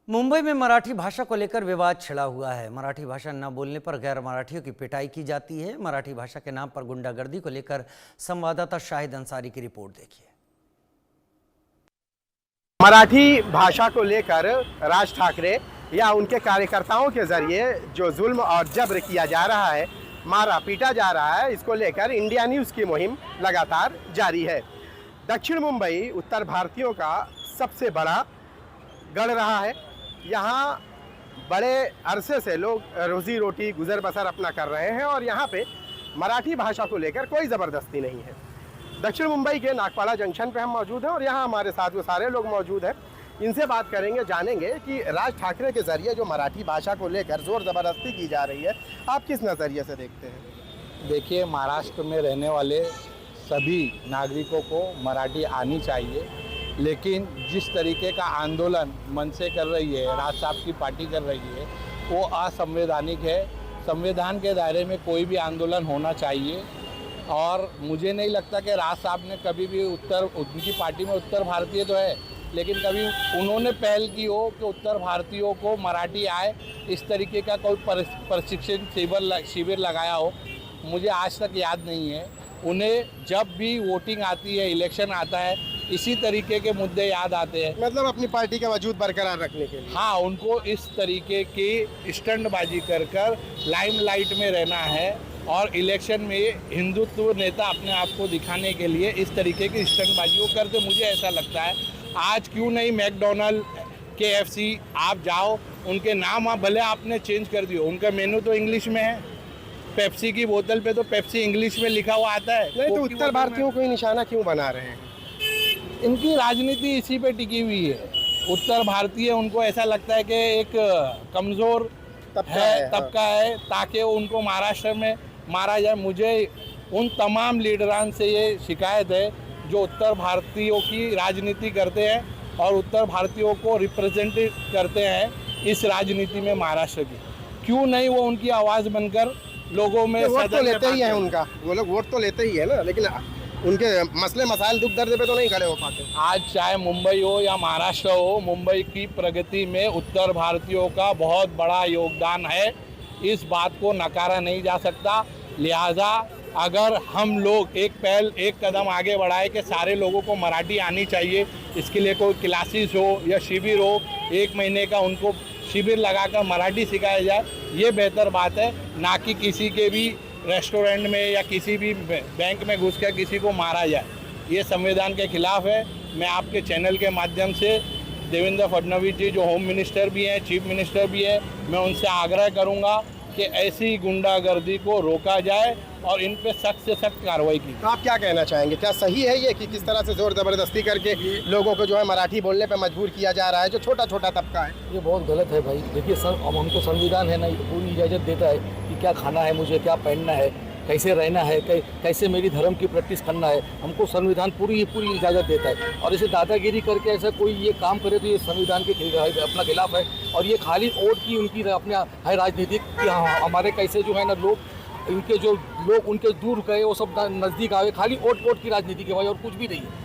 मुंबई में मराठी भाषा को लेकर विवाद छिड़ा हुआ है। मराठी भाषा न बोलने पर गैर मराठियों की पिटाई की जाती है। मराठी भाषा के नाम पर गुंडागर्दी को लेकर संवाददाता शाहिद अंसारी की रिपोर्ट देखिए। मराठी भाषा को लेकर राज ठाकरे या उनके कार्यकर्ताओं के जरिए जो जुल्म और जबर किया जा रहा है, मारा पीटा जा रहा है, इसको लेकर इंडिया न्यूज़ की मुहिम लगातार जारी है। दक्षिण मुंबई उत्तर भारतीयों का सबसे बड़ा गढ़ रहा है। यहाँ बड़े अरसे से लोग रोज़ी रोटी गुजर बसर अपना कर रहे हैं और यहाँ पे मराठी भाषा को लेकर कोई ज़बरदस्ती नहीं है। दक्षिण मुंबई के नागपाड़ा जंक्शन पे हम मौजूद हैं और यहाँ हमारे साथ वो सारे लोग मौजूद हैं। इनसे बात करेंगे, जानेंगे कि राज ठाकरे के ज़रिए जो मराठी भाषा को लेकर ज़ोर ज़बरदस्ती की जा रही है, आप किस नज़रिए से देखते हैं? देखिए, महाराष्ट्र में रहने वाले सभी नागरिकों को मराठी आनी चाहिए, लेकिन जिस तरीके का आंदोलन मन से कर रही है, राज साहब की पार्टी कर रही है, वो असंवैधानिक है। संविधान के दायरे में कोई भी आंदोलन होना चाहिए और मुझे नहीं लगता कि राज साहब ने कभी भी उनकी पार्टी में उत्तर भारतीय तो है, लेकिन कभी उन्होंने पहल की हो कि उत्तर भारतीयों को मराठी आए, इस तरीके का कोई प्रशिक्षण शिविर लगाया हो, मुझे आज तक याद नहीं है। उन्हें जब भी वोटिंग आती है, इलेक्शन आता है, इसी तरीके के मुद्दे याद आते हैं। मतलब अपनी पार्टी का वजूद बरकरार रखने के लिए। हाँ, उनको इस तरीके की स्टंटबाजी कर लाइमलाइट में रहना है और इलेक्शन में हिंदुत्व नेता अपने आप को दिखाने के लिए इस तरीके की स्टंटबाजी को करते। मुझे ऐसा लगता है, आज क्यों नहीं मैकडोनल्ड, KFC आप जाओ, उनके नाम आप भले आपने चेंज कर दियो, उनका मेनू तो इंग्लिश में है। पेप्सी की बोतल पे तो पेप्सी इंग्लिश में लिखा हुआ आता है। नहीं तो उत्तर भारतीयों को ही निशाना क्यों बना रहे हैं? इनकी राजनीति इसी पे टिकी हुई है। उत्तर भारतीय, उनको ऐसा लगता है कि एक कमज़ोर तबका है ताकि उनको महाराष्ट्र में मारा जाए। मुझे उन तमाम लीडरान से ये शिकायत है जो उत्तर भारतीयों की राजनीति करते हैं और उत्तर भारतीयों को रिप्रेजेंट करते हैं इस राजनीति में महाराष्ट्र की। क्यों नहीं वो उनकी आवाज़ बनकर लोगों में वोट तो लेते ही है उनका, वो लोग वोट तो लेते ही है ना, लेकिन उनके मसले मसाइल दुख दर्द पे तो नहीं खड़े हो पाते। आज चाहे मुंबई हो या महाराष्ट्र हो, मुंबई की प्रगति में उत्तर भारतीयों का बहुत बड़ा योगदान है, इस बात को नकारा नहीं जा सकता। लिहाजा अगर हम लोग एक कदम आगे बढ़ाए कि सारे लोगों को मराठी आनी चाहिए, इसके लिए कोई क्लासेस हो या शिविर हो, 1 महीने का उनको शिविर लगाकर मराठी सिखाया जाए, ये बेहतर बात है, ना कि किसी के भी रेस्टोरेंट में या किसी भी बैंक में घुसकर किसी को मारा जाए। ये संविधान के खिलाफ है। मैं आपके चैनल के माध्यम से देवेंद्र फडणवीस जी जो होम मिनिस्टर भी हैं, चीफ मिनिस्टर भी है, मैं उनसे आग्रह करूंगा कि ऐसी गुंडागर्दी को रोका जाए और इन पे सख्त से सख्त कार्रवाई की। तो आप क्या कहना चाहेंगे, क्या सही है ये कि किस तरह से जोर ज़बरदस्ती करके लोगों को जो है मराठी बोलने पे मजबूर किया जा रहा है, जो छोटा छोटा तबका है? ये बहुत गलत है भाई। देखिए सर, अब हमको संविधान है ना, पूरी इजाज़त देता है कि क्या खाना है मुझे, क्या पहनना है, कैसे रहना है, कैसे मेरी धर्म की प्रैक्टिस करना है, हमको संविधान पूरी इजाज़त देता है। और इसे दादागिरी करके ऐसा कोई ये काम करे तो ये संविधान के अपना खिलाफ है। और ये खाली वोट की उनकी अपने है राजनीतिक कि हमारे कैसे जो है ना लोग, इनके जो लोग उनके दूर गए वो सब नज़दीक आए, खाली वोट की राजनीति के भाई, और कुछ भी नहीं है।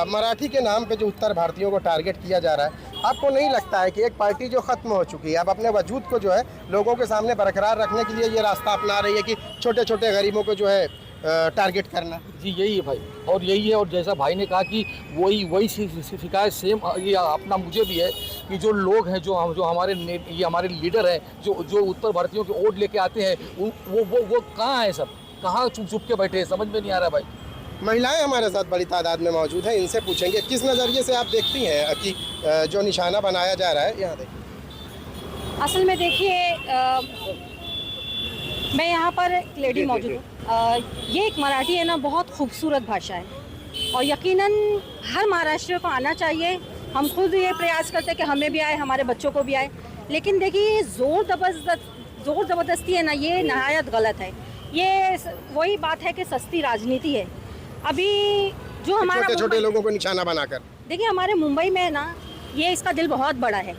मराठी के नाम पे जो उत्तर भारतीयों को टारगेट किया जा रहा है, आपको नहीं लगता है कि एक पार्टी जो ख़त्म हो चुकी है अब अपने वजूद को जो है लोगों के सामने बरकरार रखने के लिए ये रास्ता अपना रही है कि छोटे छोटे गरीबों को जो है टारगेट करना? जी यही है भाई, और यही है। और जैसा भाई ने कहा कि वही शिकायत सेम ये अपना मुझे भी है कि जो लोग हैं, जो हमारे लीडर हैं, जो उत्तर भारतीयों के वोट लेके आते हैं, वो कहाँ हैं? सब कहाँ चुप के बैठे हैं? समझ में नहीं आ रहा भाई। महिलाएं हमारे साथ बड़ी तादाद में मौजूद हैं, इनसे पूछेंगे किस नज़रिए से आप देखती हैं कि जो निशाना बनाया जा रहा है। यहाँ देखिए, असल में देखिए, मैं यहाँ पर एक लेडी मौजूद हूँ। ये एक मराठी है ना, बहुत खूबसूरत भाषा है और यकीनन हर महाराष्ट्रियों को आना चाहिए। हम खुद ये प्रयास करते हैं कि हमें भी आए, हमारे बच्चों को भी आए, लेकिन देखिए ज़ोर ज़बरदस्ती है ना, ये नहायत गलत है। ये वही बात है कि सस्ती राजनीति है। अभी जो हमारा छोटे लोगों को निशाना बनाकर, देखिए हमारे मुंबई में ना, ये इसका दिल बहुत बड़ा है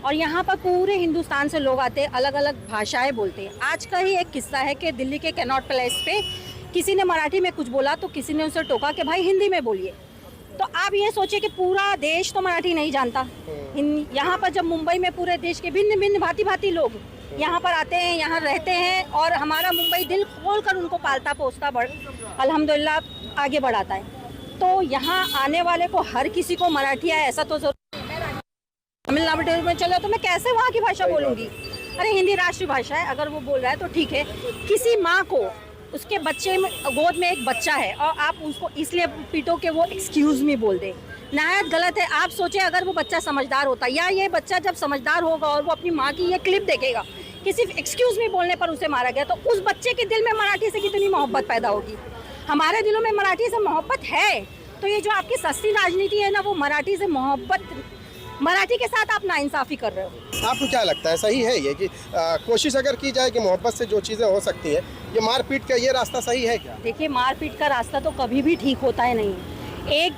और यहाँ पर पूरे हिंदुस्तान से लोग आते हैं, अलग अलग भाषाएं बोलते हैं। आज का ही एक किस्सा है कि दिल्ली के कैनॉट पैलेस पे किसी ने मराठी में कुछ बोला तो किसी ने उनसे टोका कि भाई हिंदी में बोलिए। तो आप ये सोचिए कि पूरा देश तो मराठी नहीं जानता। यहाँ पर जब मुंबई में पूरे देश के भिन्न भिन्न भांति भांति लोग यहाँ पर आते हैं, यहाँ रहते हैं, और हमारा मुंबई दिल खोल कर उनको पालता पोसता अल्हम्दुलिल्लाह आगे बढ़ाता है। तो यहाँ आने वाले को हर किसी को मराठी है ऐसा तो तमिलनाडु में चलो तो मैं कैसे वहाँ की भाषा बोलूँगी? अरे हिंदी राष्ट्रीय भाषा है, अगर वो बोल रहा है तो ठीक है। किसी माँ को उसके बच्चे में गोद में एक बच्चा है और आप उसको इसलिए पीटो कि वो एक्सक्यूज़ मी बोल दे, नहायत गलत है। आप सोचें अगर वो बच्चा समझदार होता, या ये बच्चा जब समझदार होगा और वो अपनी माँ की ये क्लिप देखेगा कि सिर्फ एक्सक्यूज़ मी बोलने पर उसे मारा गया, तो उस बच्चे के दिल में मराठी से कितनी मोहब्बत पैदा होगी। हमारे दिलों में मराठी से मोहब्बत है, तो ये जो आपकी सस्ती राजनीति है ना, वो मराठी से मोहब्बत, मराठी के साथ आप नाइंसाफ़ी कर रहे हो। आपको क्या लगता है सही है ये कि कोशिश अगर की जाए कि मोहब्बत से जो चीज़ें हो सकती है, ये मारपीट का ये रास्ता सही है क्या? देखिए, मारपीट का रास्ता तो कभी भी ठीक होता है नहीं। एक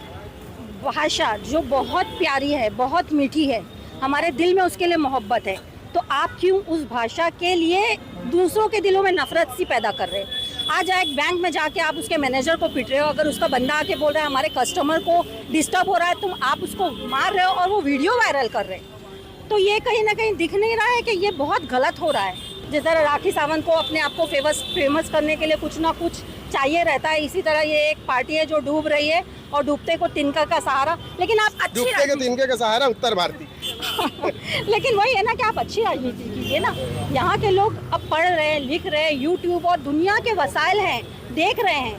भाषा जो बहुत प्यारी है, बहुत मीठी है, हमारे दिल में उसके लिए मोहब्बत है, तो आप क्यों उस भाषा के लिए दूसरों के दिलों में नफरत सी पैदा कर रहे हैं? आज एक बैंक में जाके आप उसके मैनेजर को पीट रहे हो, अगर उसका बंदा आके बोल रहा है हमारे कस्टमर को डिस्टर्ब हो रहा है, तुम आप उसको मार रहे हो और वो वीडियो वायरल कर रहे हैं, तो ये कहीं ना कहीं दिख नहीं रहा है कि ये बहुत गलत हो रहा है। जिस तरह राखी सावंत को अपने आप को फेमस करने के लिए कुछ ना कुछ चाहिए रहता है, इसी तरह ये एक पार्टी है जो डूब रही है और डूबते को तिनका का सहारा। लेकिन आप अच्छी डूबते के तिनके का सहारा उत्तर भारती लेकिन वही है ना कि आप अच्छी राजनीति कीजिए ना। यहाँ के लोग अब पढ़ रहे हैं, लिख रहे हैं, यूट्यूब और दुनिया के वसाइल हैं, देख रहे हैं,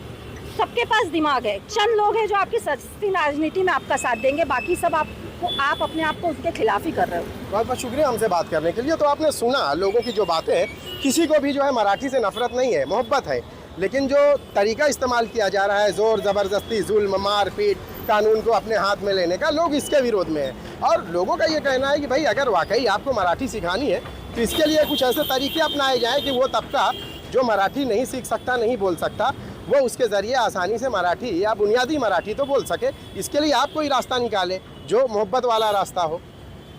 सबके पास दिमाग है। चंद लोग हैं जो आपकी सस्ती राजनीति में आपका साथ देंगे, बाकी सब आप अपने आप को उसके खिलाफ ही कर रहे हो। बहुत बहुत शुक्रिया हमसे बात करने के लिए। तो आपने सुना लोगों की जो बातें हैं, किसी को भी जो है मराठी से नफरत नहीं है, मोहब्बत है, लेकिन जो तरीका इस्तेमाल किया जा रहा है ज़ोर ज़बरदस्ती, जुल्म, मारपीट, कानून को अपने हाथ में लेने का, लोग इसके विरोध में हैं। और लोगों का ये कहना है कि भाई अगर वाकई आपको मराठी सिखानी है तो इसके लिए कुछ ऐसे तरीके अपनाए जाएँ कि वो तबका जो मराठी नहीं सीख सकता, नहीं बोल सकता, वो उसके ज़रिए आसानी से मराठी या बुनियादी मराठी तो बोल सके। इसके लिए आप कोई रास्ता निकालें जो मोहब्बत वाला रास्ता हो।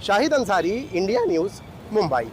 Shahid Ansari, India news, Mumbai.